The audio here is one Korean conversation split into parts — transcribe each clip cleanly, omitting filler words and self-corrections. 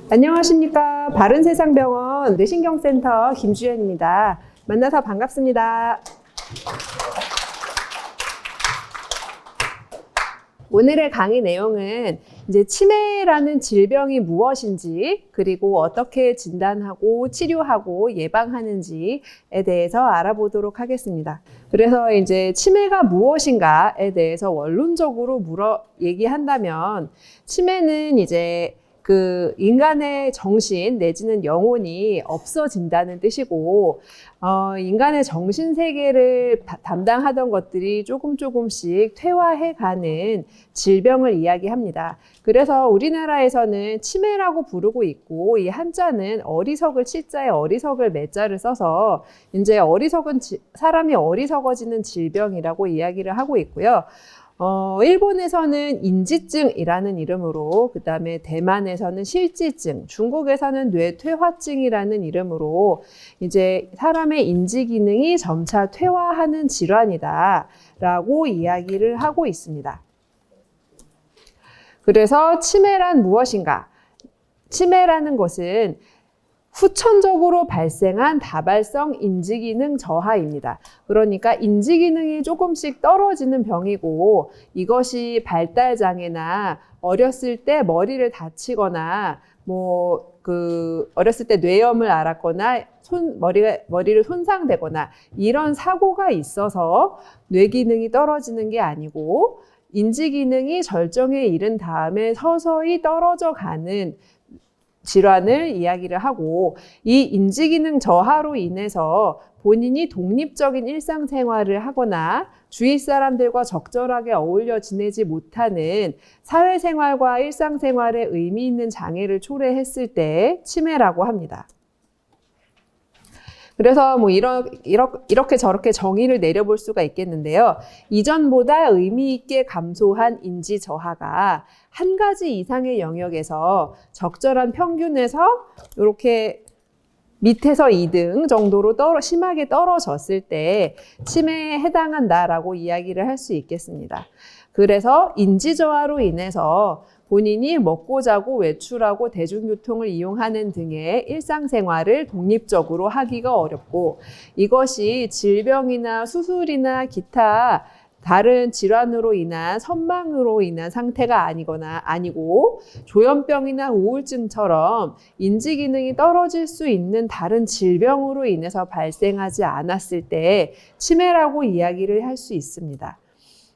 안녕하십니까. 바른세상병원 뇌신경센터 김주연입니다. 만나서 반갑습니다. 오늘의 강의 내용은 이제 치매라는 질병이 무엇인지, 그리고 어떻게 진단하고 치료하고 예방하는지에 대해서 알아보도록 하겠습니다. 그래서 이제 치매가 무엇인가에 대해서 원론적으로 얘기한다면, 치매는 이제 그 인간의 정신 내지는 영혼이 없어진다는 뜻이고, 인간의 정신 세계를 담당하던 것들이 조금씩 퇴화해가는 질병을 이야기합니다. 그래서 우리나라에서는 치매라고 부르고 있고, 이 한자는 어리석을 치자에 어리석을 매자를 써서 이제 사람이 어리석어지는 질병이라고 이야기를 하고 있고요. 일본에서는 인지증이라는 이름으로, 그 다음에 대만에서는 실지증, 중국에서는 뇌퇴화증이라는 이름으로 이제 사람의 인지 기능이 점차 퇴화하는 질환이다 라고 이야기를 하고 있습니다. 그래서 치매란 무엇인가? 치매라는 것은 후천적으로 발생한 다발성 인지기능 저하입니다. 그러니까 인지기능이 조금씩 떨어지는 병이고, 이것이 발달장애나 어렸을 때 머리를 다치거나 어렸을 때 뇌염을 앓았거나 머리를 손상되거나 이런 사고가 있어서 뇌기능이 떨어지는 게 아니고, 인지기능이 절정에 이른 다음에 서서히 떨어져 가는 질환을 이야기를 하고, 이 인지기능 저하로 인해서 본인이 독립적인 일상생활을 하거나 주위 사람들과 적절하게 어울려 지내지 못하는 사회생활과 일상생활에 의미 있는 장애를 초래했을 때 치매라고 합니다. 그래서 이렇게 저렇게 정의를 내려볼 수가 있겠는데요. 이전보다 의미 있게 감소한 인지 저하가 한 가지 이상의 영역에서 적절한 평균에서 이렇게 밑에서 2등 정도로 심하게 떨어졌을 때 치매에 해당한다라고 이야기를 할 수 있겠습니다. 그래서 인지 저하로 인해서 본인이 먹고 자고 외출하고 대중교통을 이용하는 등의 일상생활을 독립적으로 하기가 어렵고, 이것이 질병이나 수술이나 기타 다른 질환으로 인한 선망으로 인한 상태가 아니고 조현병이나 우울증처럼 인지기능이 떨어질 수 있는 다른 질병으로 인해서 발생하지 않았을 때 치매라고 이야기를 할 수 있습니다.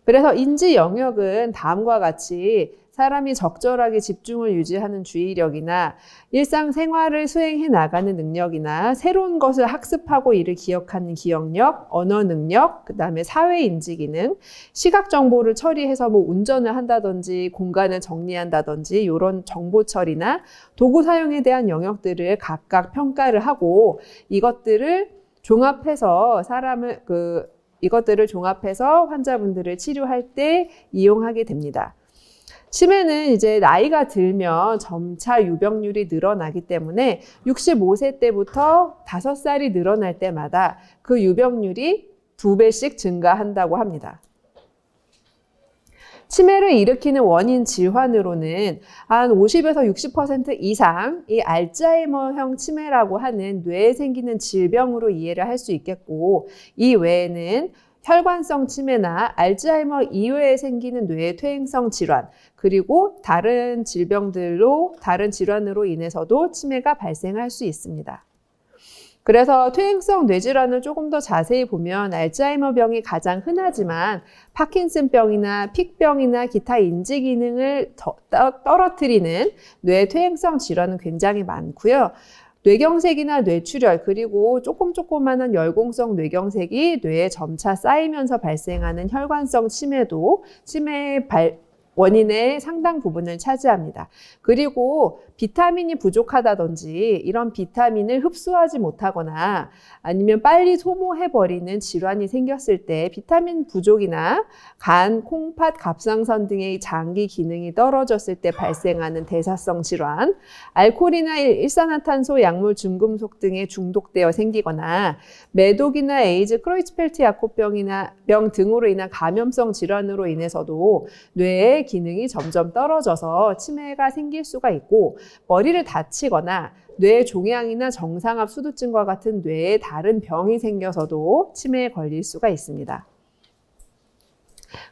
그래서 인지 영역은 다음과 같이 사람이 적절하게 집중을 유지하는 주의력이나 일상생활을 수행해 나가는 능력이나 새로운 것을 학습하고 이를 기억하는 기억력, 언어 능력, 그 다음에 사회 인지 기능, 시각 정보를 처리해서 운전을 한다든지 공간을 정리한다든지 이런 정보 처리나 도구 사용에 대한 영역들을 각각 평가를 하고, 이것들을 종합해서 환자분들을 치료할 때 이용하게 됩니다. 치매는 이제 나이가 들면 점차 유병률이 늘어나기 때문에 65세 때부터 5살이 늘어날 때마다 그 유병률이 2배씩 증가한다고 합니다. 치매를 일으키는 원인 질환으로는 한 50에서 60% 이상 이 알츠하이머형 치매라고 하는 뇌에 생기는 질병으로 이해를 할 수 있겠고, 이 외에는 혈관성 치매나 알츠하이머 이외에 생기는 뇌의 퇴행성 질환, 그리고 다른 질환으로 인해서도 치매가 발생할 수 있습니다. 그래서 퇴행성 뇌질환을 조금 더 자세히 보면 알츠하이머병이 가장 흔하지만 파킨슨병이나 픽병이나 기타 인지 기능을 떨어뜨리는 뇌 퇴행성 질환은 굉장히 많고요. 뇌경색이나 뇌출혈, 그리고 조그만한 열공성 뇌경색이 뇌에 점차 쌓이면서 발생하는 혈관성 치매도 치매의 원인의 상당 부분을 차지합니다. 그리고 비타민이 부족하다든지 이런 비타민을 흡수하지 못하거나 아니면 빨리 소모해버리는 질환이 생겼을 때 비타민 부족이나 간, 콩팥, 갑상선 등의 장기 기능이 떨어졌을 때 발생하는 대사성 질환, 알코올이나 일산화탄소, 약물, 중금속 등에 중독되어 생기거나 매독이나 에이즈, 크로이츠펠트 야코병 등으로 인한 감염성 질환으로 인해서도 뇌에 기능이 점점 떨어져서 치매가 생길 수가 있고, 머리를 다치거나 뇌 종양이나 정상압 수두증과 같은 뇌에 다른 병이 생겨서도 치매에 걸릴 수가 있습니다.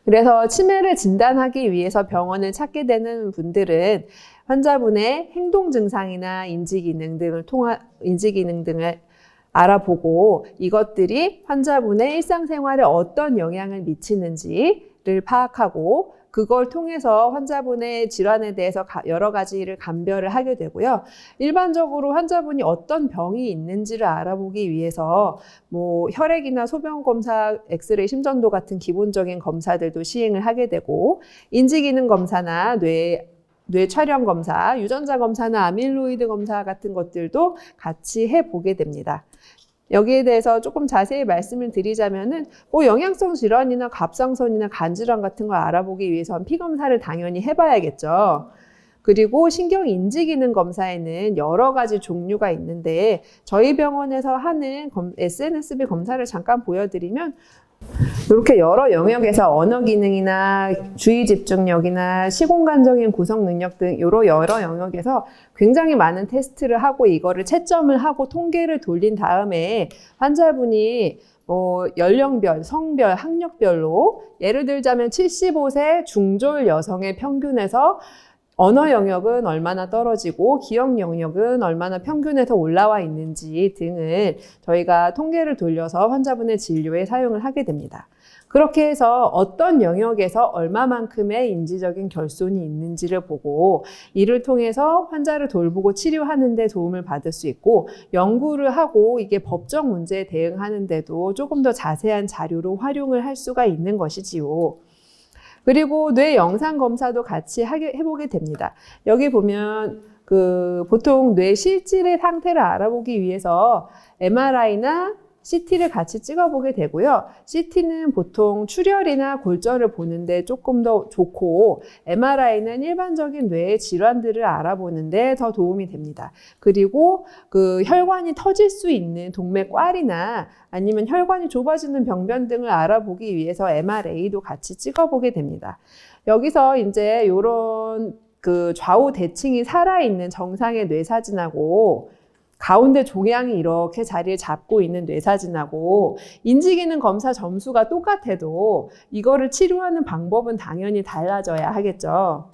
그래서 치매를 진단하기 위해서 병원을 찾게 되는 분들은 환자분의 행동 증상이나 인지 기능 등을 알아보고, 이것들이 환자분의 일상생활에 어떤 영향을 미치는지를 파악하고, 그걸 통해서 환자분의 질환에 대해서 여러 가지를 감별을 하게 되고요. 일반적으로 환자분이 어떤 병이 있는지를 알아보기 위해서 혈액이나 소변 검사, 엑스레이, 심전도 같은 기본적인 검사들도 시행을 하게 되고, 인지기능 검사나 뇌 촬영 검사, 유전자 검사나 아밀로이드 검사 같은 것들도 같이 해보게 됩니다. 여기에 대해서 조금 자세히 말씀을 드리자면은 영양성 질환이나 갑상선이나 간질환 같은 걸 알아보기 위해서는 피검사를 당연히 해봐야겠죠. 그리고 신경인지기능 검사에는 여러 가지 종류가 있는데, 저희 병원에서 하는 SNSB 검사를 잠깐 보여드리면, 이렇게 여러 영역에서 언어 기능이나 주의 집중력이나 시공간적인 구성 능력 등 여러 영역에서 굉장히 많은 테스트를 하고, 이거를 채점을 하고 통계를 돌린 다음에 환자분이 연령별, 성별, 학력별로, 예를 들자면 75세 중졸 여성의 평균에서 언어 영역은 얼마나 떨어지고 기억 영역은 얼마나 평균에서 올라와 있는지 등을 저희가 통계를 돌려서 환자분의 진료에 사용을 하게 됩니다. 그렇게 해서 어떤 영역에서 얼마만큼의 인지적인 결손이 있는지를 보고, 이를 통해서 환자를 돌보고 치료하는 데 도움을 받을 수 있고, 연구를 하고 이게 법적 문제에 대응하는 데도 조금 더 자세한 자료로 활용을 할 수가 있는 것이지요. 그리고 뇌 영상 검사도 같이 해보게 됩니다. 여기 보면 보통 뇌 실질의 상태를 알아보기 위해서 MRI나 CT를 같이 찍어보게 되고요. CT는 보통 출혈이나 골절을 보는데 조금 더 좋고, MRI는 일반적인 뇌의 질환들을 알아보는데 더 도움이 됩니다. 그리고 혈관이 터질 수 있는 동맥꽐이나 아니면 혈관이 좁아지는 병변 등을 알아보기 위해서 MRA도 같이 찍어보게 됩니다. 여기서 이제 이런 좌우 대칭이 살아있는 정상의 뇌사진하고, 가운데 종양이 이렇게 자리를 잡고 있는 뇌사진하고 인지기능 검사 점수가 똑같아도 이거를 치료하는 방법은 당연히 달라져야 하겠죠.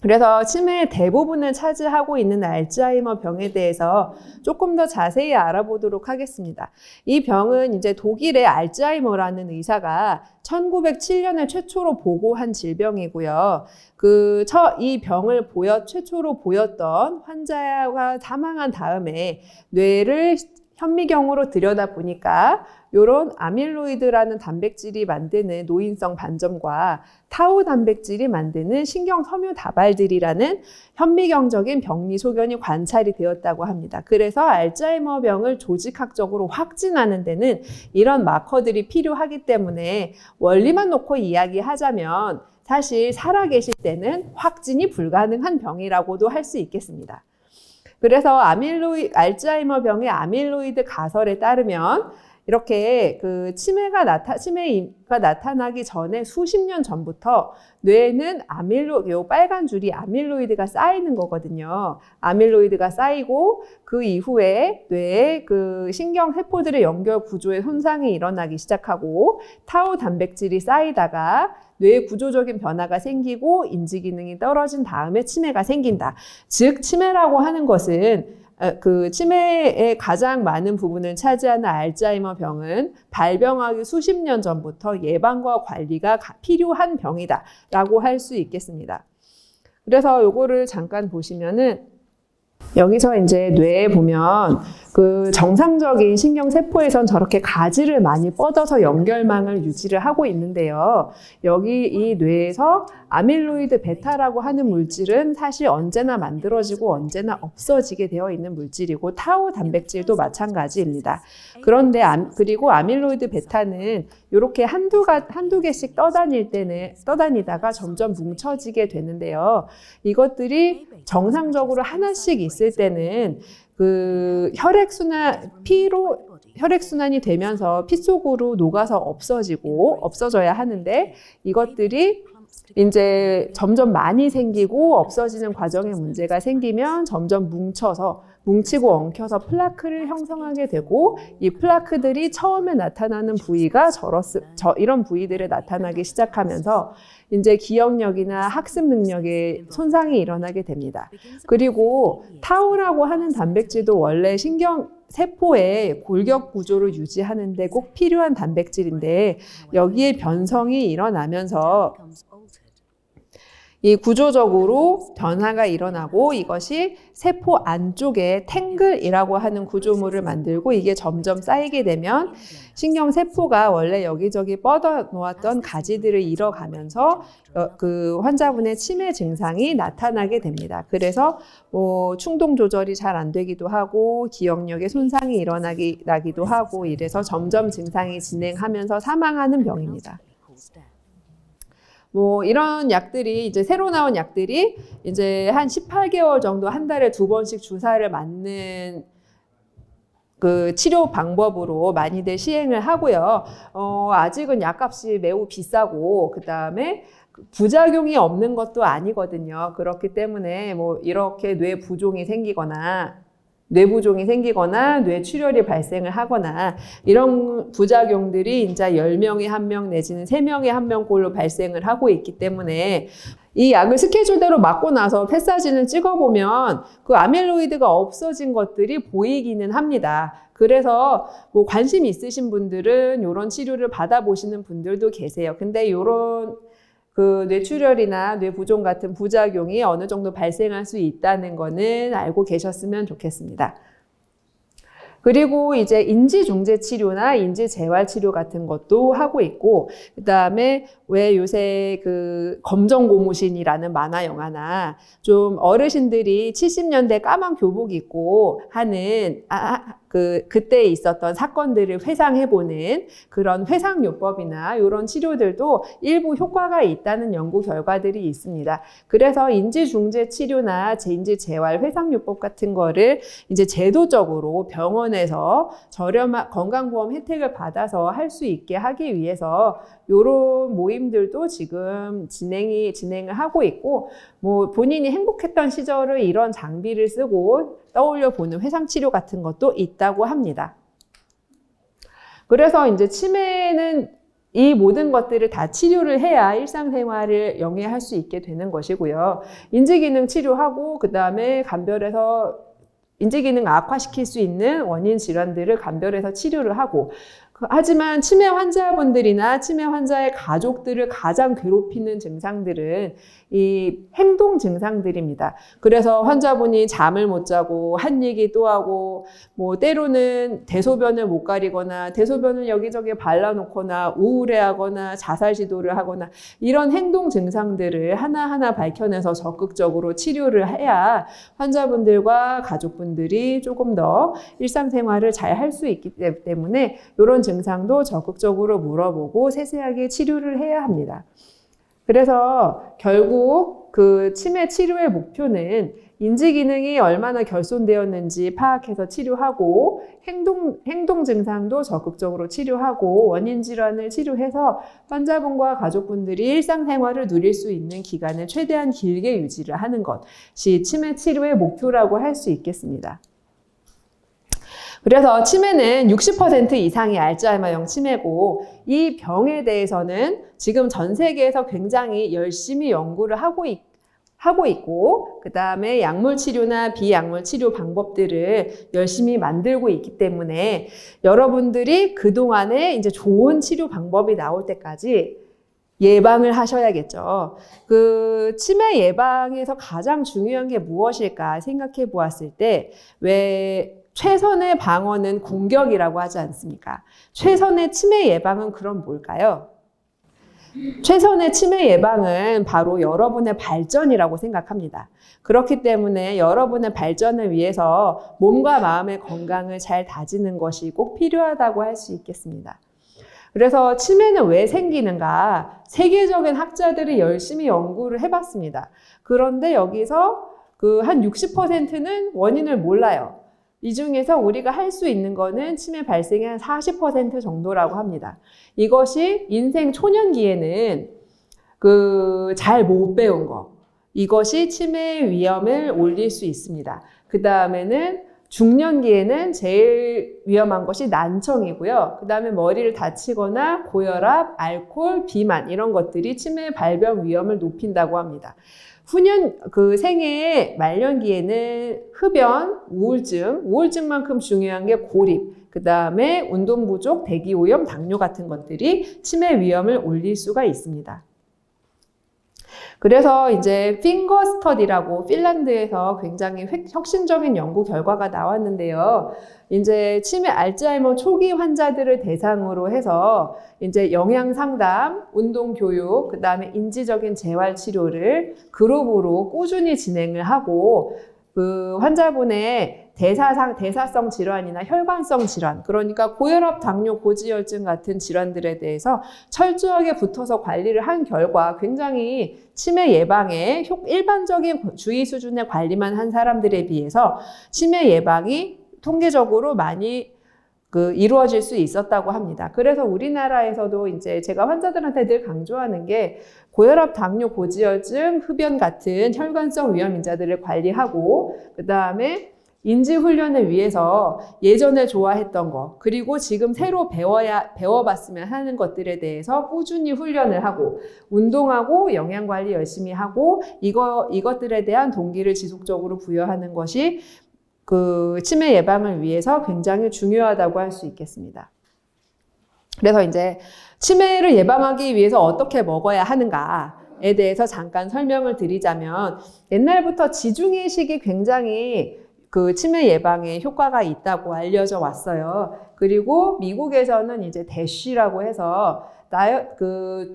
그래서 치매의 대부분을 차지하고 있는 알츠하이머 병에 대해서 조금 더 자세히 알아보도록 하겠습니다. 이 병은 이제 독일의 알츠하이머라는 의사가 1907년에 최초로 보고한 질병이고요. 이 병을 최초로 보였던 환자가 사망한 다음에 뇌를 현미경으로 들여다보니까 이런 아밀로이드라는 단백질이 만드는 노인성 반점과 타우 단백질이 만드는 신경 섬유 다발들이라는 현미경적인 병리 소견이 관찰이 되었다고 합니다. 그래서 알츠하이머 병을 조직학적으로 확진하는 데는 이런 마커들이 필요하기 때문에, 원리만 놓고 이야기하자면 사실 살아계실 때는 확진이 불가능한 병이라고도 할 수 있겠습니다. 그래서 알츠하이머 병의 아밀로이드 가설에 따르면 이렇게 치매가 나타나기 전에 수십 년 전부터 뇌에는 요 빨간 줄이 아밀로이드가 쌓이는 거거든요. 아밀로이드가 쌓이고 그 이후에 뇌의 신경 세포들의 연결 구조에 손상이 일어나기 시작하고, 타우 단백질이 쌓이다가 뇌의 구조적인 변화가 생기고 인지 기능이 떨어진 다음에 치매가 생긴다. 즉, 치매라고 하는 것은 치매의 가장 많은 부분을 차지하는 알츠하이머 병은 발병하기 수십 년 전부터 예방과 관리가 필요한 병이다 라고 할 수 있겠습니다. 그래서 요거를 잠깐 보시면은, 여기서 이제 뇌에 보면 정상적인 신경세포에선 저렇게 가지를 많이 뻗어서 연결망을 유지를 하고 있는데요. 여기 이 뇌에서 아밀로이드 베타라고 하는 물질은 사실 언제나 만들어지고 언제나 없어지게 되어 있는 물질이고, 타우 단백질도 마찬가지입니다. 그런데 그리고 아밀로이드 베타는 이렇게 한두 개씩 떠다니다가 점점 뭉쳐지게 되는데요. 이것들이 정상적으로 하나씩 있을 때는 혈액순환이 되면서 피 속으로 녹아서 없어져야 하는데, 이것들이 이제 점점 많이 생기고 없어지는 과정에 문제가 생기면 점점 뭉치고 엉켜서 플라크를 형성하게 되고, 이 플라크들이 처음에 나타나는 부위가 이런 부위들에 나타나기 시작하면서 이제 기억력이나 학습 능력에 손상이 일어나게 됩니다. 그리고 타우라고 하는 단백질도 원래 세포의 골격 구조를 유지하는 데 꼭 필요한 단백질인데, 여기에 변성이 일어나면서 이 구조적으로 변화가 일어나고, 이것이 세포 안쪽에 탱글이라고 하는 구조물을 만들고, 이게 점점 쌓이게 되면 신경세포가 원래 여기저기 뻗어 놓았던 가지들을 잃어가면서 그 환자분의 치매 증상이 나타나게 됩니다. 그래서 충동 조절이 잘 안 되기도 하고 기억력에 손상이 일어나기도 하고, 이래서 점점 증상이 진행하면서 사망하는 병입니다. 이런 약들이, 이제 새로 나온 약들이 이제 한 18개월 정도, 한 달에 2번씩 주사를 맞는 그 치료 방법으로 많이들 시행을 하고요. 아직은 약값이 매우 비싸고, 그 다음에 부작용이 없는 것도 아니거든요. 그렇기 때문에 이렇게 뇌부종이 생기거나 뇌출혈이 발생을 하거나 이런 부작용들이 이제 10명에 1명 내지는 3명에 1명꼴로 발생을 하고 있기 때문에, 이 약을 스케줄대로 맞고 나서 펫 사진을 찍어보면 그 아밀로이드가 없어진 것들이 보이기는 합니다. 그래서 관심 있으신 분들은 이런 치료를 받아보시는 분들도 계세요. 근데 이런 그 뇌출혈이나 뇌부종 같은 부작용이 어느 정도 발생할 수 있다는 거는 알고 계셨으면 좋겠습니다. 그리고 이제 인지중재 치료나 인지재활 치료 같은 것도 하고 있고, 그 다음에 왜 요새 그 검정고무신이라는 만화 영화나 좀 어르신들이 70년대 까만 교복 입고 하는 그때 있었던 사건들을 회상해보는 그런 회상요법이나 이런 치료들도 일부 효과가 있다는 연구 결과들이 있습니다. 그래서 인지중재 치료나 인지재활 회상요법 같은 거를 이제 제도적으로 병원에서 저렴한 건강보험 혜택을 받아서 할 수 있게 하기 위해서 이런 모임들도 지금 진행을 하고 있고, 본인이 행복했던 시절을 이런 장비를 쓰고 떠올려 보는 회상치료 같은 것도 있다고 합니다. 그래서 이제 치매는 이 모든 것들을 다 치료를 해야 일상생활을 영위할 수 있게 되는 것이고요. 인지기능 치료하고, 그 다음에 감별해서 인지기능 악화시킬 수 있는 원인 질환들을 감별해서 치료를 하고, 하지만 치매 환자분들이나 치매 환자의 가족들을 가장 괴롭히는 증상들은 이 행동 증상들입니다. 그래서 환자분이 잠을 못 자고 한 얘기 또 하고, 때로는 대소변을 못 가리거나 대소변을 여기저기 발라놓거나 우울해하거나 자살 시도를 하거나, 이런 행동 증상들을 하나하나 밝혀내서 적극적으로 치료를 해야 환자분들과 가족분들이 조금 더 일상생활을 잘 할 수 있기 때문에 이런 증상도 적극적으로 물어보고 세세하게 치료를 해야 합니다. 그래서 결국 그 치매 치료의 목표는 인지기능이 얼마나 결손되었는지 파악해서 치료하고, 행동 증상도 적극적으로 치료하고, 원인 질환을 치료해서 환자분과 가족분들이 일상생활을 누릴 수 있는 기간을 최대한 길게 유지를 하는 것이 치매 치료의 목표라고 할 수 있겠습니다. 그래서 치매는 60% 이상이 알츠하이머형 치매고, 이 병에 대해서는 지금 전 세계에서 굉장히 열심히 연구를 하고 있고, 그 다음에 약물 치료나 비약물 치료 방법들을 열심히 만들고 있기 때문에 여러분들이 그동안에 이제 좋은 치료 방법이 나올 때까지 예방을 하셔야겠죠. 그 치매 예방에서 가장 중요한 게 무엇일까 생각해 보았을 때, 왜 최선의 방어는 공격이라고 하지 않습니까? 최선의 치매 예방은 그럼 뭘까요? 최선의 치매 예방은 바로 여러분의 발전이라고 생각합니다. 그렇기 때문에 여러분의 발전을 위해서 몸과 마음의 건강을 잘 다지는 것이 꼭 필요하다고 할 수 있겠습니다. 그래서 치매는 왜 생기는가? 세계적인 학자들이 열심히 연구를 해봤습니다. 그런데 여기서 그 한 60%는 원인을 몰라요. 이 중에서 우리가 할 수 있는 거는 치매 발생의 한 40% 정도라고 합니다. 이것이 인생 초년기에는 잘 못 배운 거. 이것이 치매 위험을 올릴 수 있습니다. 그 다음에는 중년기에는 제일 위험한 것이 난청이고요. 그 다음에 머리를 다치거나 고혈압, 알코올, 비만 이런 것들이 치매 발병 위험을 높인다고 합니다. 생애 말년기에는 흡연, 우울증만큼 중요한 게 고립, 그 다음에 운동 부족, 대기오염, 당뇨 같은 것들이 치매 위험을 올릴 수가 있습니다. 그래서 이제 핑거 스터디라고 핀란드에서 굉장히 혁신적인 연구 결과가 나왔는데요. 이제 치매 알츠하이머 초기 환자들을 대상으로 해서 이제 영양 상담, 운동 교육, 그 다음에 인지적인 재활 치료를 그룹으로 꾸준히 진행을 하고 그 환자분의 대사성 질환이나 혈관성 질환, 그러니까 고혈압, 당뇨, 고지혈증 같은 질환들에 대해서 철저하게 붙어서 관리를 한 결과 굉장히 치매 예방에 일반적인 주의 수준의 관리만 한 사람들에 비해서 치매 예방이 통계적으로 많이 이루어질 수 있었다고 합니다. 그래서 우리나라에서도 이제 제가 환자들한테 늘 강조하는 게 고혈압, 당뇨, 고지혈증, 흡연 같은 혈관성 위험 인자들을 관리하고 그 다음에 인지훈련을 위해서 예전에 좋아했던 거, 그리고 지금 새로 배워봤으면 하는 것들에 대해서 꾸준히 훈련을 하고, 운동하고, 영양관리 열심히 하고, 이것들에 대한 동기를 지속적으로 부여하는 것이 치매 예방을 위해서 굉장히 중요하다고 할 수 있겠습니다. 그래서 이제 치매를 예방하기 위해서 어떻게 먹어야 하는가에 대해서 잠깐 설명을 드리자면, 옛날부터 지중해식이 굉장히 치매 예방에 효과가 있다고 알려져 왔어요. 그리고 미국에서는 이제 대쉬라고 해서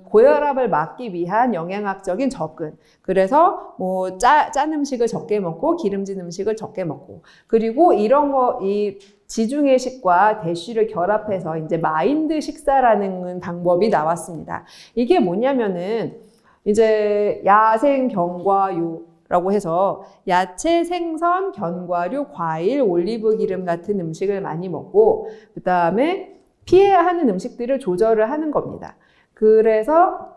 고혈압을 막기 위한 영양학적인 접근. 그래서 짠 음식을 적게 먹고 기름진 음식을 적게 먹고, 그리고 이 지중해식과 대쉬를 결합해서 이제 마인드 식사라는 방법이 나왔습니다. 이게 뭐냐면은 이제 야생 견과류 라고 해서 야채, 생선, 견과류, 과일, 올리브 기름 같은 음식을 많이 먹고 그 다음에 피해야 하는 음식들을 조절을 하는 겁니다. 그래서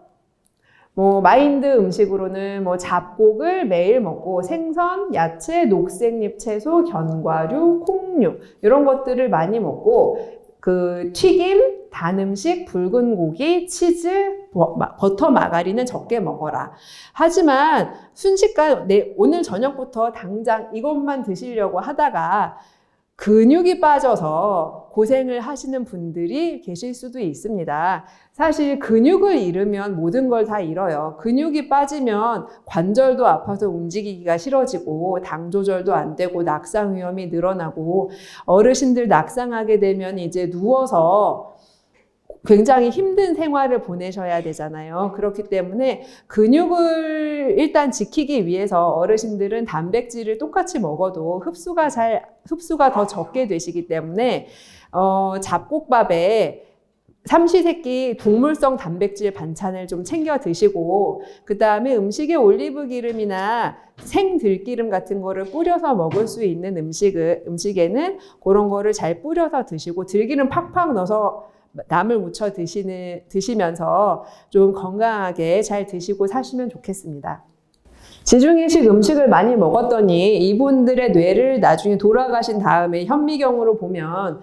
마인드 음식으로는 잡곡을 매일 먹고 생선, 야채, 녹색잎 채소, 견과류, 콩류 이런 것들을 많이 먹고 튀김, 단 음식, 붉은 고기, 치즈, 버터, 마가린은 적게 먹어라. 하지만 순식간 오늘 저녁부터 당장 이것만 드시려고 하다가 근육이 빠져서 고생을 하시는 분들이 계실 수도 있습니다. 사실 근육을 잃으면 모든 걸 다 잃어요. 근육이 빠지면 관절도 아파서 움직이기가 싫어지고 당 조절도 안 되고 낙상 위험이 늘어나고, 어르신들 낙상하게 되면 이제 누워서 굉장히 힘든 생활을 보내셔야 되잖아요. 그렇기 때문에 근육을 일단 지키기 위해서 어르신들은 단백질을 똑같이 먹어도 흡수가 더 적게 되시기 때문에 잡곡밥에 삼시세끼 동물성 단백질 반찬을 좀 챙겨 드시고, 그 다음에 음식에 올리브 기름이나 생들기름 같은 거를 뿌려서 먹을 수 있는 음식에는 그런 거를 잘 뿌려서 드시고, 들기름 팍팍 넣어서 나물 무쳐 드시면서 좀 건강하게 잘 드시고 사시면 좋겠습니다. 지중해식 음식을 많이 먹었더니 이분들의 뇌를 나중에 돌아가신 다음에 현미경으로 보면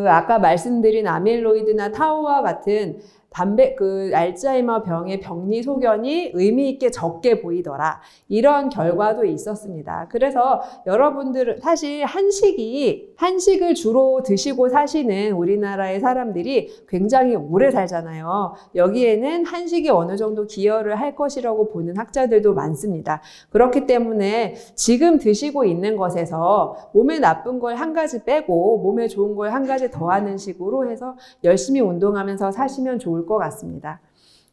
아까 말씀드린 아밀로이드나 타우와 같은 알츠하이머 병의 병리 소견이 의미 있게 적게 보이더라. 이런 결과도 있었습니다. 그래서 여러분들은 사실 한식을 주로 드시고 사시는 우리나라의 사람들이 굉장히 오래 살잖아요. 여기에는 한식이 어느 정도 기여를 할 것이라고 보는 학자들도 많습니다. 그렇기 때문에 지금 드시고 있는 것에서 몸에 나쁜 걸 한 가지 빼고 몸에 좋은 걸 한 가지 더하는 식으로 해서 열심히 운동하면서 사시면 좋을 것 같습니다.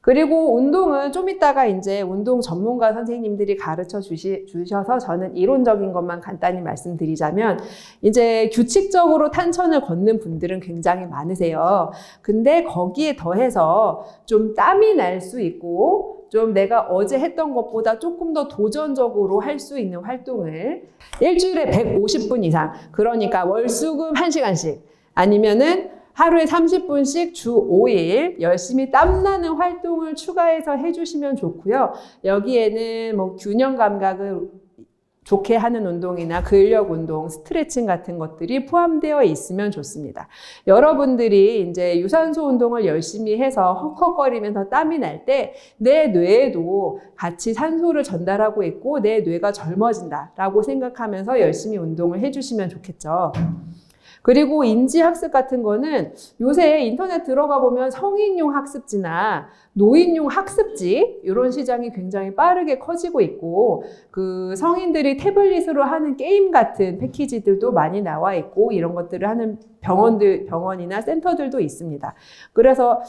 그리고 운동은 좀 이따가 이제 운동 전문가 선생님들이 가르쳐 주셔서 저는 이론적인 것만 간단히 말씀드리자면, 이제 규칙적으로 탄천을 걷는 분들은 굉장히 많으세요. 근데 거기에 더해서 좀 땀이 날 수 있고 좀 내가 어제 했던 것보다 조금 더 도전적으로 할 수 있는 활동을 일주일에 150분 이상, 그러니까 월수금 1시간씩 아니면은 하루에 30분씩 주 5일 열심히 땀나는 활동을 추가해서 해주시면 좋고요. 여기에는 뭐 균형 감각을 좋게 하는 운동이나 근력 운동, 스트레칭 같은 것들이 포함되어 있으면 좋습니다. 여러분들이 이제 유산소 운동을 열심히 해서 헉헉거리면서 땀이 날 때 내 뇌에도 같이 산소를 전달하고 있고 내 뇌가 젊어진다라고 생각하면서 열심히 운동을 해주시면 좋겠죠. 그리고 인지학습 같은 거는 요새 인터넷 들어가 보면 성인용 학습지나 노인용 학습지 이런 시장이 굉장히 빠르게 커지고 있고 그 성인들이 태블릿으로 하는 게임 같은 패키지들도 많이 나와 있고 이런 것들을 하는 병원이나 센터들도 있습니다. 그래서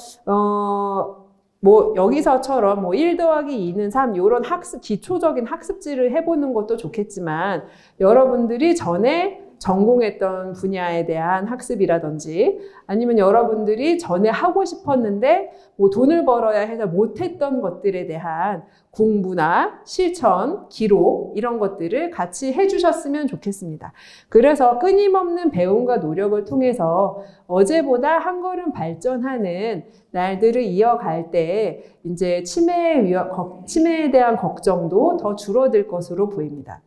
뭐 여기서처럼 뭐 1 더하기 2는 3 이런 기초적인 학습지를 해보는 것도 좋겠지만 여러분들이 전에 전공했던 분야에 대한 학습이라든지 아니면 여러분들이 전에 하고 싶었는데 뭐 돈을 벌어야 해서 못했던 것들에 대한 공부나 실천, 기록 이런 것들을 같이 해주셨으면 좋겠습니다. 그래서 끊임없는 배움과 노력을 통해서 어제보다 한 걸음 발전하는 날들을 이어갈 때 이제 치매에 대한 걱정도 더 줄어들 것으로 보입니다.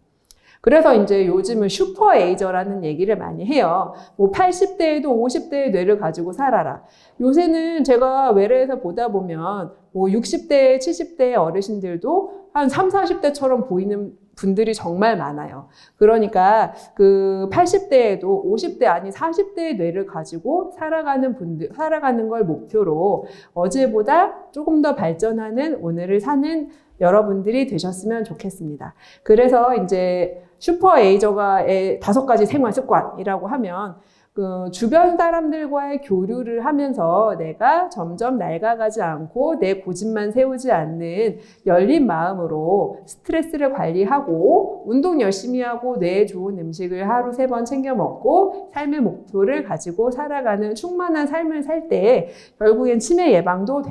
그래서 이제 요즘은 슈퍼에이저라는 얘기를 많이 해요. 뭐 80대에도 50대의 뇌를 가지고 살아라. 요새는 제가 외래에서 보다 보면 뭐 60대, 70대의 어르신들도 한 30, 40대처럼 보이는 분들이 정말 많아요. 그러니까 그 80대에도 50대 아니 40대의 뇌를 가지고 살아가는 걸 목표로 어제보다 조금 더 발전하는 오늘을 사는 여러분들이 되셨으면 좋겠습니다. 그래서 이제 슈퍼에이저가의 5가지 생활 습관이라고 하면 그 주변 사람들과의 교류를 하면서 내가 점점 낡아가지 않고 내 고집만 세우지 않는 열린 마음으로 스트레스를 관리하고 운동 열심히 하고 뇌에 좋은 음식을 하루 3번 챙겨 먹고 삶의 목표를 가지고 살아가는 충만한 삶을 살 때 결국엔 치매 예방도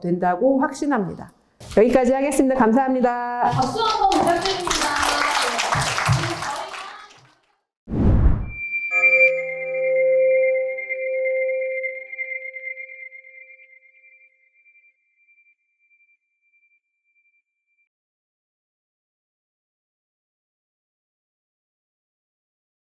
된다고 확신합니다. 여기까지 하겠습니다. 감사합니다. 박수 한번 부탁드립니다.